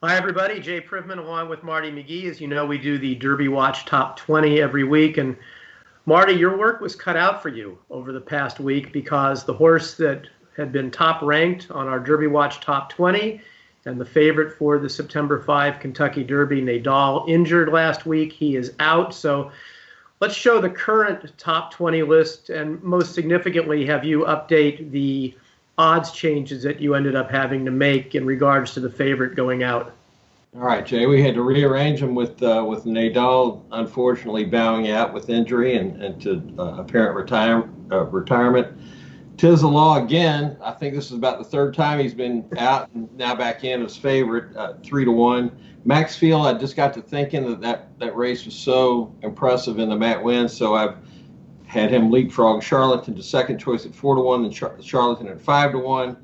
Hi, everybody. Jay Privman along with Marty McGee. As you know, we do the Derby Watch Top 20 every week. And Marty, your work was cut out for you over the past week because the horse that had been top ranked on our Derby Watch Top 20 and the favorite for the September 5 Kentucky Derby, Nadal, injured last week. He is out. So let's show the current top 20 list, and most significantly, have you update the odds changes that you ended up having to make in regards to the favorite going out. All right, Jay, we had to rearrange them with Nadal unfortunately bowing out with injury and to apparent retirement. Tis the law again. I think this is about the third time he's been out and now back in as favorite, 3-1. Maxfield, I just got to thinking that race was so impressive in the Matt Winn, so I've had him leapfrog Charlatan to second choice at 4-1, and Charlatan at 5-1,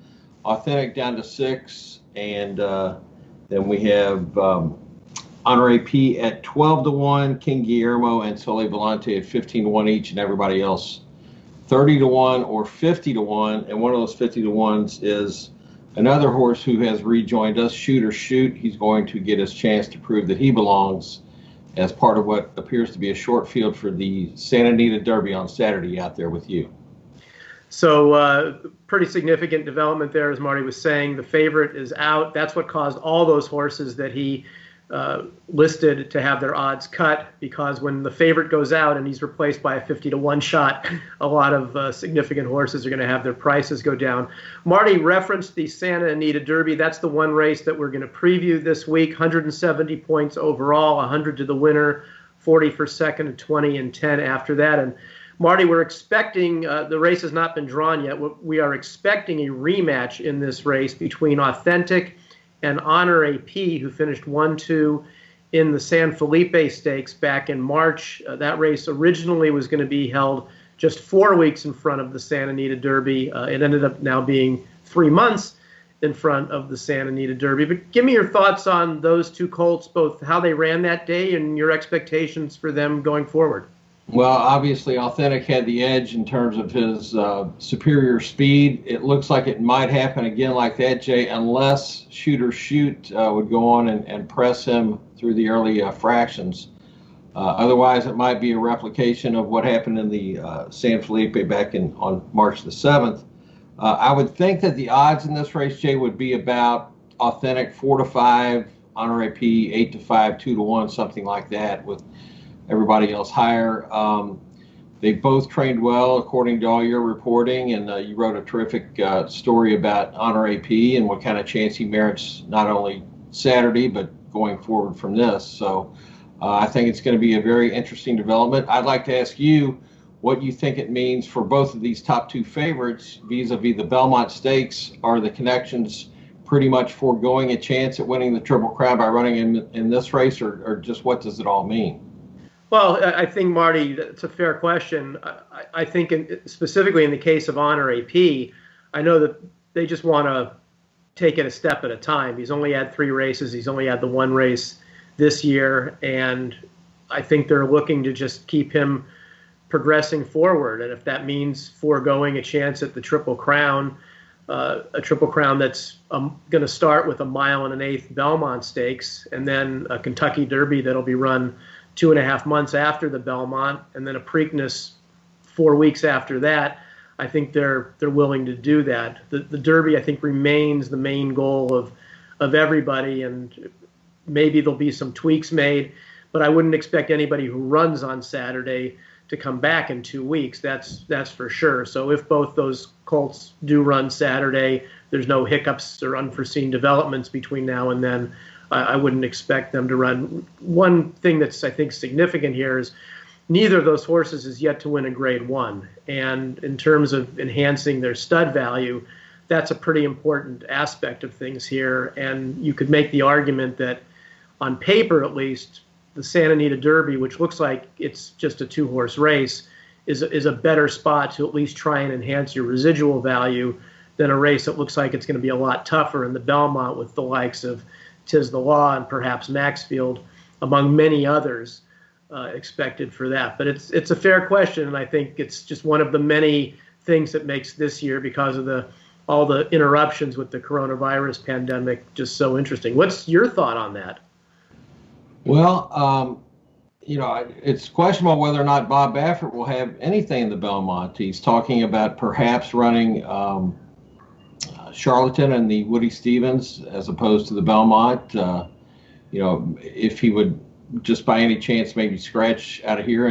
Authentic down to 6, and then we have Honore P at 12-1, King Guillermo and Sole Volante at 15-1 each, and everybody else 30-1 or 50-1. And one of those 50-1s is another horse who has rejoined us, Shoot or Shoot. He's going to get his chance to prove that he belongs as part of what appears to be a short field for the Santa Anita Derby on Saturday out there with you. So pretty significant development there, as Marty was saying. The favorite is out. That's what caused all those horses that he listed to have their odds cut, because when the favorite goes out and he's replaced by a 50-1 shot, a lot of significant horses are going to have their prices go down. Marty referenced the Santa Anita Derby. That's the one race that we're going to preview this week. 170 points overall, 100 to the winner, 40 for second, and 20 and 10 after that. And Marty, we're expecting, the race has not been drawn yet, we are expecting a rematch in this race between Authentic and Honore P, who finished 1-2 in the San Felipe Stakes back in March. That race originally was going to be held just 4 weeks in front of the Santa Anita Derby. It ended up now being 3 months in front of the Santa Anita Derby. But give me your thoughts on those two colts, both how they ran that day and your expectations for them going forward. Well, obviously, Authentic had the edge in terms of his superior speed. It looks like it might happen again like that, Jay, unless Shoot or Shoot would go on and press him through the early fractions. Otherwise, it might be a replication of what happened in the San Felipe back on March the 7th. I would think that the odds in this race, Jay, would be about Authentic 4-5, Honore P 8-5, 2-1, something like that, with everybody else higher. They both trained well, according to all your reporting, and you wrote a terrific story about Honore P and what kind of chance he merits not only Saturday, but going forward from this. So I think it's going to be a very interesting development. I'd like to ask you what you think it means for both of these top two favorites vis-a-vis the Belmont Stakes. Are the connections pretty much foregoing a chance at winning the Triple Crown by running in this race, or just what does it all mean? Well, I think, Marty, it's a fair question. I think specifically in the case of Honore P, I know that they just want to take it a step at a time. He's only had 3 races. He's only had the 1 race this year. And I think they're looking to just keep him progressing forward. And if that means foregoing a chance at the Triple Crown, a Triple Crown that's going to start with a 1 1/8 Belmont Stakes, and then a Kentucky Derby that'll be run 2.5 months after the Belmont, and then a Preakness 4 weeks after that, I think they're willing to do that. The Derby, I think, remains the main goal of everybody, and maybe there'll be some tweaks made, but I wouldn't expect anybody who runs on Saturday to come back in 2 weeks. That's for sure. So if both those colts do run Saturday, there's no hiccups or unforeseen developments between now and then, I wouldn't expect them to run. One thing that's, I think, significant here is neither of those horses is yet to win a Grade 1. And in terms of enhancing their stud value, that's a pretty important aspect of things here. And you could make the argument that, on paper at least, the Santa Anita Derby, which looks like it's just a 2-horse race, is a better spot to at least try and enhance your residual value than a race that looks like it's going to be a lot tougher in the Belmont with the likes of Tis the Law and perhaps Maxfield, among many others expected for that. But it's a fair question, and I think it's just one of the many things that makes this year, because of the all the interruptions with the coronavirus pandemic just so interesting. What's your thought on that? Well, it's questionable whether or not Bob Baffert will have anything in the Belmont. He's talking about perhaps running Charlatan and the Woody Stevens as opposed to the Belmont. If he would just by any chance maybe scratch out of here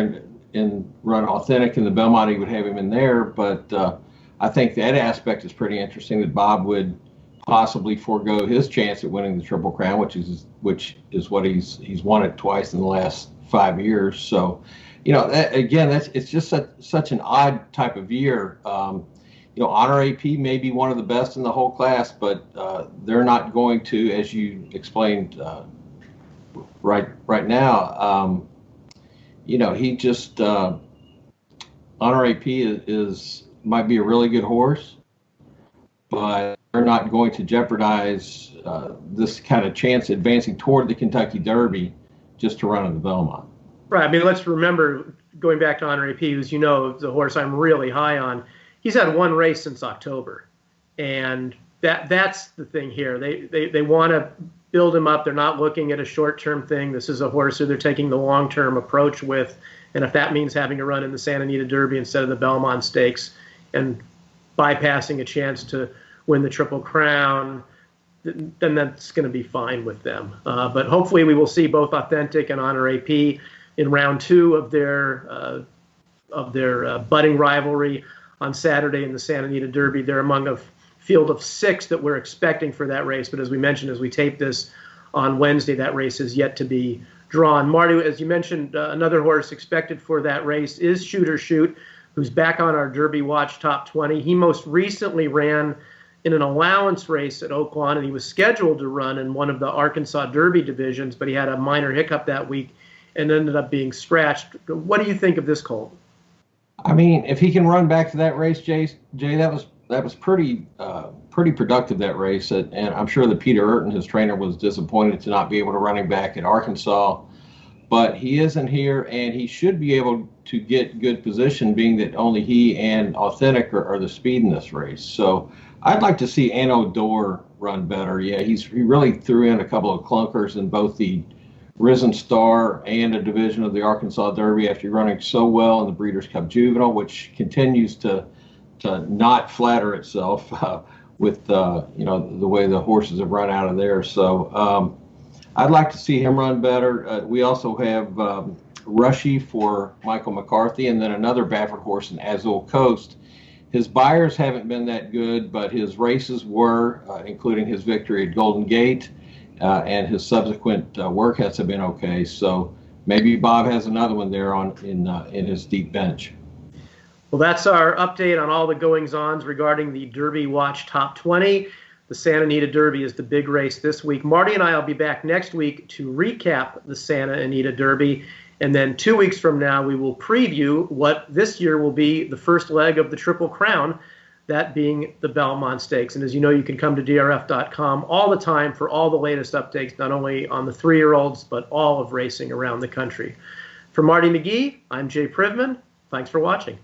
and run Authentic in the Belmont, he would have him in there. But I think that aspect is pretty interesting, that Bob would possibly forego his chance at winning the Triple Crown, which is what he's won it twice in the last 5 years. So, it's just such an odd type of year. Honor AP may be one of the best in the whole class, but they're not going to, as you explained right now. He just Honor AP might be a really good horse, but they're not going to jeopardize this kind of chance advancing toward the Kentucky Derby just to run in the Belmont. Right. I mean, let's remember, going back to Honor AP, who's the horse I'm really high on. He's had one race since October, and that's the thing here. They want to build him up. They're not looking at a short-term thing. This is a horse who they're taking the long-term approach with, and if that means having a run in the Santa Anita Derby instead of the Belmont Stakes and bypassing a chance to win the Triple Crown, then that's going to be fine with them. But hopefully we will see both Authentic and Honor AP in round 2 of their budding rivalry on Saturday in the Santa Anita Derby. They're among a field of 6 that we're expecting for that race. But as we mentioned, as we tape this on Wednesday, that race is yet to be drawn. Marty, as you mentioned, another horse expected for that race is Shooter Shoot, who's back on our Derby Watch Top 20. He most recently ran in an allowance race at Oaklawn, and he was scheduled to run in one of the Arkansas Derby divisions, but he had a minor hiccup that week and ended up being scratched. What do you think of this colt? I mean, if he can run back to that race, Jay, that was pretty productive, that race, and I'm sure that Peter Urton, his trainer, was disappointed to not be able to run him back at Arkansas. But he isn't here, and he should be able to get good position, being that only he and Authentic are the speed in this race. So I'd like to see Anno Dor run better. Yeah, he really threw in a couple of clunkers in both the Risen Star and a division of the Arkansas Derby after running so well in the Breeders' Cup Juvenile, which continues to not flatter itself with the way the horses have run out of there. So I'd like to see him run better. We also have Rushy for Michael McCarthy, and then another Baffert horse in Azul Coast. His buyers haven't been that good, but his races were, including his victory at Golden Gate, and his subsequent workouts have been okay. So maybe Bob has another one there in his deep bench. Well, that's our update on all the goings-ons regarding the Derby Watch Top 20. The Santa Anita Derby is the big race this week. Marty and I will be back next week to recap the Santa Anita Derby. And then 2 weeks from now, we will preview what this year will be the first leg of the Triple Crown, that being the Belmont Stakes. And as you know, you can come to DRF.com all the time for all the latest updates, not only on the 3-year-olds, but all of racing around the country. For Marty McGee, I'm Jay Privman. Thanks for watching.